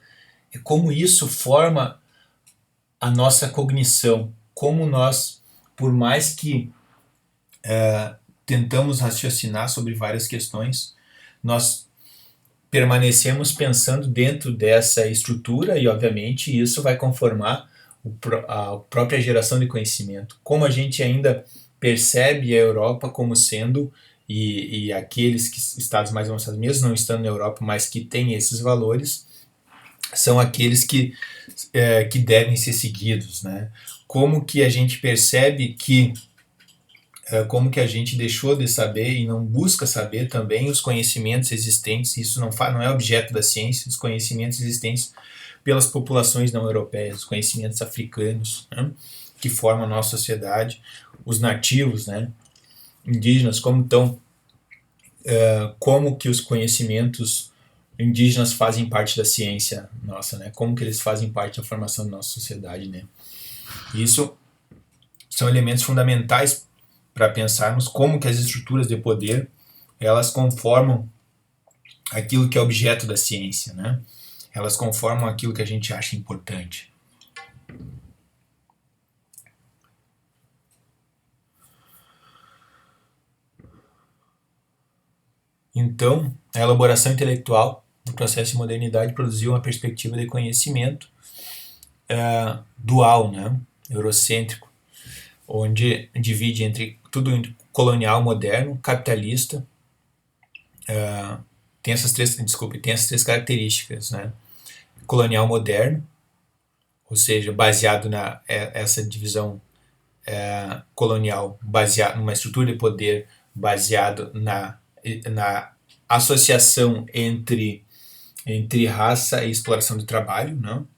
é como isso forma a nossa cognição, como nós, por mais que tentamos raciocinar sobre várias questões, nós permanecemos pensando dentro dessa estrutura e, obviamente, isso vai conformar a própria geração de conhecimento. Como a gente ainda percebe a Europa como sendo, e aqueles estados mais avançados, mesmo não estando na Europa, mas que têm esses valores, são aqueles que devem ser seguidos, né? Como que a gente percebe que como que a gente deixou de saber e não busca saber também os conhecimentos existentes, isso não é objeto da ciência, os conhecimentos existentes pelas populações não europeias, os conhecimentos africanos, né, que formam a nossa sociedade, os nativos, né, indígenas, como que os conhecimentos indígenas fazem parte da ciência nossa, né, como que eles fazem parte da formação da nossa sociedade, né. Isso são elementos fundamentais para pensarmos como que as estruturas de poder elas conformam aquilo que é objeto da ciência, né? Elas conformam aquilo que a gente acha importante. Então, a elaboração intelectual do processo de modernidade produziu uma perspectiva de conhecimento dual, né? Eurocêntrico, onde divide entre tudo colonial, moderno, capitalista. Tem essas três características, né? Colonial moderno, ou seja, baseado essa divisão colonial, baseado numa estrutura de poder baseado na associação entre raça e exploração do trabalho, não?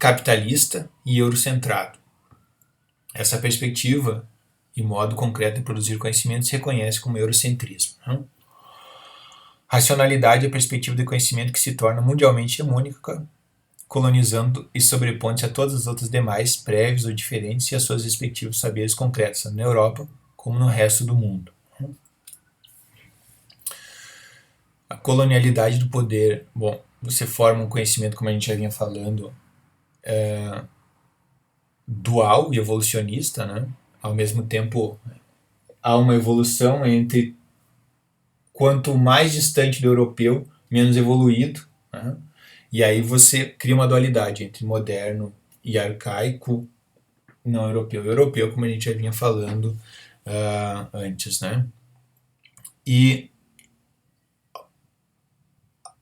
Capitalista e eurocentrado. Essa perspectiva e modo concreto de produzir conhecimento se reconhece como eurocentrismo. Não? Racionalidade é a perspectiva de conhecimento que se torna mundialmente hegemônica, colonizando e sobrepondo-se a todas as outras demais, prévios ou diferentes, e a seus respectivos saberes concretos, tanto na Europa como no resto do mundo. A colonialidade do poder, bom, você forma um conhecimento, como a gente já vinha falando, dual e evolucionista, né? Ao mesmo tempo, há uma evolução entre quanto mais distante do europeu, menos evoluído, né? E aí você cria uma dualidade entre moderno e arcaico, não europeu. Europeu, como a gente já vinha falando antes, né? E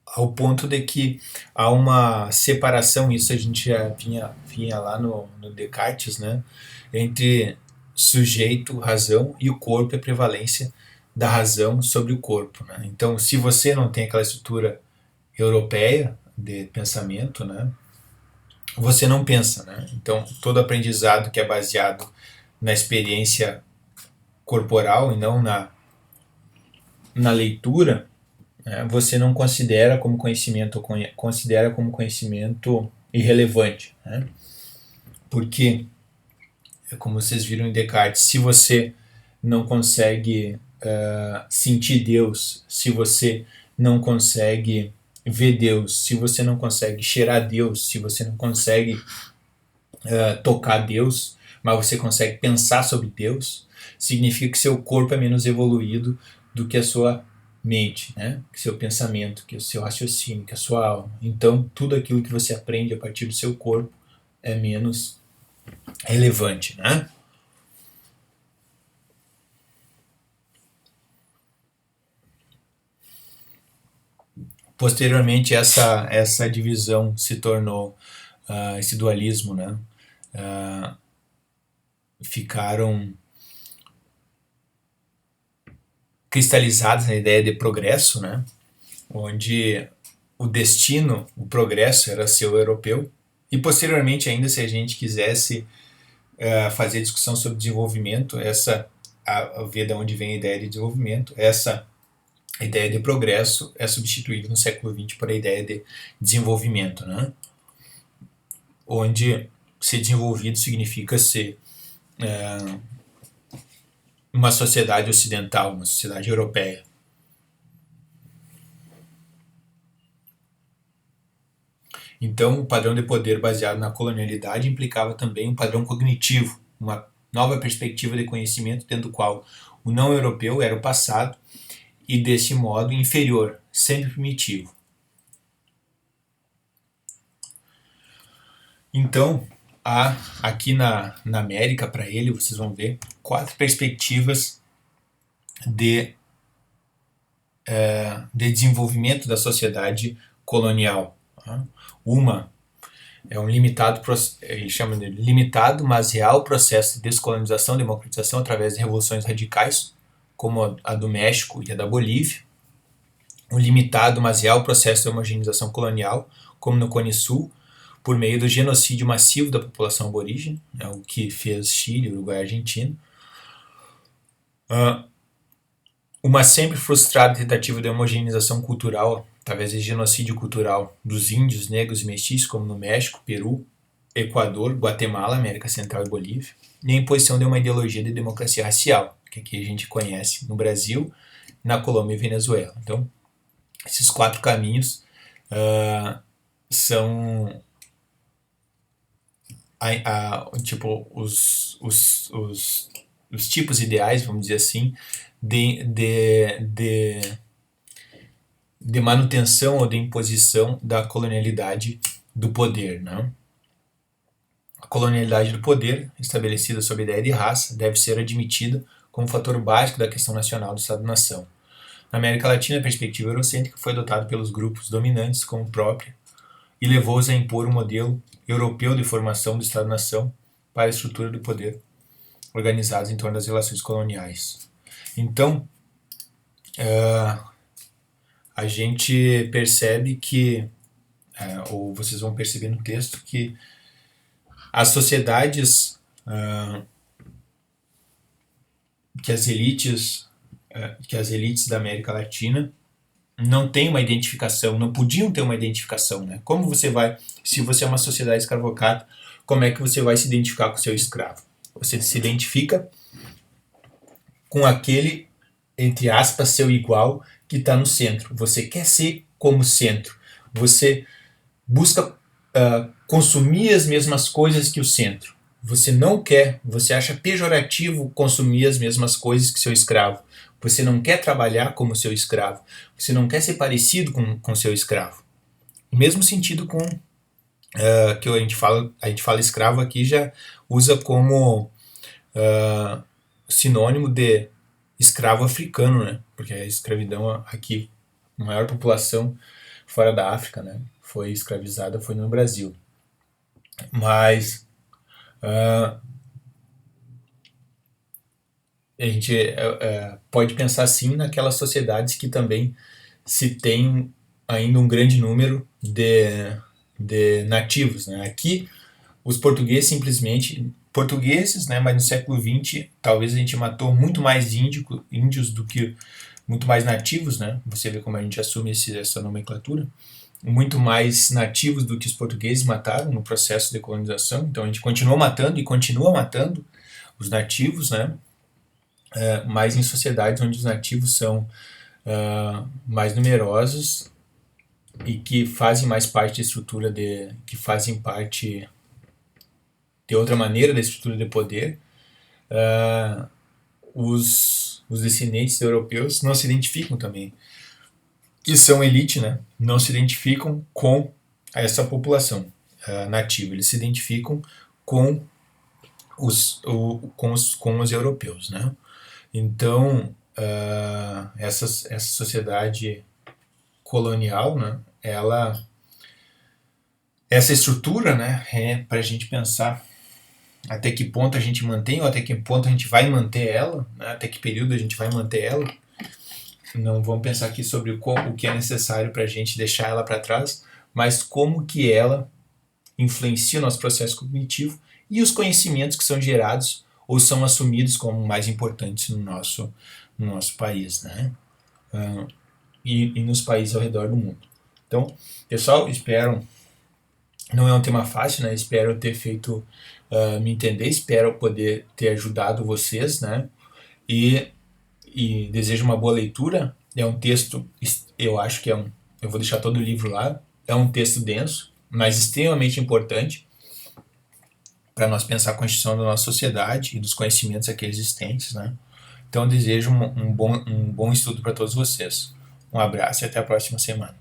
ao ponto de que há uma separação, isso a gente já vinha lá no Descartes, né? Entre sujeito, razão, e o corpo é a prevalência da razão sobre o corpo, né? Então, se você não tem aquela estrutura europeia de pensamento, né? Você não pensa, né? Então, todo aprendizado que é baseado na experiência corporal e não na leitura, né, você não considera como conhecimento, considera como conhecimento irrelevante, né? Porque, como vocês viram em Descartes, se você não consegue sentir Deus, se você não consegue ver Deus, se você não consegue cheirar Deus, se você não consegue tocar Deus, mas você consegue pensar sobre Deus, significa que seu corpo é menos evoluído do que a sua mente, né? Que seu pensamento, que o seu raciocínio, que a sua alma. Então, tudo aquilo que você aprende a partir do seu corpo é menos relevante, né? Posteriormente, essa divisão se tornou, esse dualismo, né? Ficaram cristalizados na ideia de progresso, né? Onde o destino, o progresso era ser o europeu. E posteriormente, ainda se a gente quisesse fazer discussão sobre desenvolvimento, a ver de onde vem a ideia de desenvolvimento, essa ideia de progresso é substituída no século XX por a ideia de desenvolvimento, né? Onde ser desenvolvido significa ser uma sociedade ocidental, uma sociedade europeia. Então, o padrão de poder baseado na colonialidade implicava também um padrão cognitivo, uma nova perspectiva de conhecimento dentro do qual o não europeu era o passado e, desse modo, inferior, sempre primitivo. Então, há aqui na América, para ele, vocês vão ver 4 perspectivas de desenvolvimento da sociedade colonial. Uma é um limitado, ele chama de limitado, mas real processo de descolonização e democratização através de revoluções radicais, como a do México e a da Bolívia. Um limitado, mas real processo de homogeneização colonial, como no Cone Sul, por meio do genocídio massivo da população aborígene, né, o que fez Chile, Uruguai e Argentina. Uma sempre frustrada tentativa de homogeneização cultural através de genocídio cultural dos índios, negros e mestiços, como no México, Peru, Equador, Guatemala, América Central e Bolívia, e a imposição de uma ideologia de democracia racial, que aqui a gente conhece no Brasil, na Colômbia e Venezuela. Então, esses 4 caminhos são tipo os tipos ideais, vamos dizer assim, de manutenção ou de imposição da colonialidade do poder, né? A colonialidade do poder, estabelecida sob a ideia de raça, deve ser admitida como fator básico da questão nacional do Estado-nação. Na América Latina, a perspectiva eurocêntrica foi adotada pelos grupos dominantes como própria e levou-os a impor um modelo europeu de formação do Estado-nação para a estrutura do poder organizados em torno das relações coloniais. Então, a gente percebe que, ou vocês vão perceber no texto, que as sociedades, que as elites da América Latina não têm uma identificação, não podiam ter uma identificação, né? Como você vai, se você é uma sociedade escravocrata, como é que você vai se identificar com o seu escravo? Você se identifica com aquele, entre aspas, seu igual que está no centro. Você quer ser como centro. Você busca consumir as mesmas coisas que o centro. você não quer, você acha pejorativo consumir as mesmas coisas que seu escravo. Você não quer trabalhar como seu escravo. Você não quer ser parecido com seu escravo. O mesmo sentido com que a gente fala escravo aqui já usa como sinônimo de escravo africano, né? Porque a escravidão aqui, a maior população fora da África, né? Foi escravizada, foi no Brasil. Mas a gente pode pensar sim naquelas sociedades que também se tem ainda um grande número de nativos, né? Aqui os portugueses simplesmente portugueses, né? Mas no século XX talvez a gente matou muito mais índios do que muito mais nativos, né? Você vê como a gente assume essa nomenclatura. Muito mais nativos do que os portugueses mataram no processo de colonização. Então a gente continuou matando e continua matando os nativos, né? Mas em sociedades onde os nativos são mais numerosos e que fazem mais parte da estrutura que fazem parte de outra maneira da estrutura de poder, os descendentes europeus não se identificam também, que são elite, né? Não se identificam com essa população nativa, eles se identificam com com os europeus, né? Então, essa sociedade colonial, né, essa estrutura, né, é para a gente pensar até que ponto a gente mantém ou até que ponto a gente vai manter ela, né, até que período a gente vai manter ela. Não vamos pensar aqui sobre o que é necessário para a gente deixar ela para trás, mas como que ela influencia o nosso processo cognitivo e os conhecimentos que são gerados ou são assumidos como mais importantes no nosso país, né? E nos países ao redor do mundo. Então, pessoal, espero, não é um tema fácil, né? Espero ter feito me entender, espero poder ter ajudado vocês, né? E desejo uma boa leitura. É um texto, eu acho que eu vou deixar todo o livro lá, é um texto denso, mas extremamente importante para nós pensar a constituição da nossa sociedade e dos conhecimentos aqui existentes, né? Então eu desejo um bom estudo para todos vocês. Um abraço e até a próxima semana.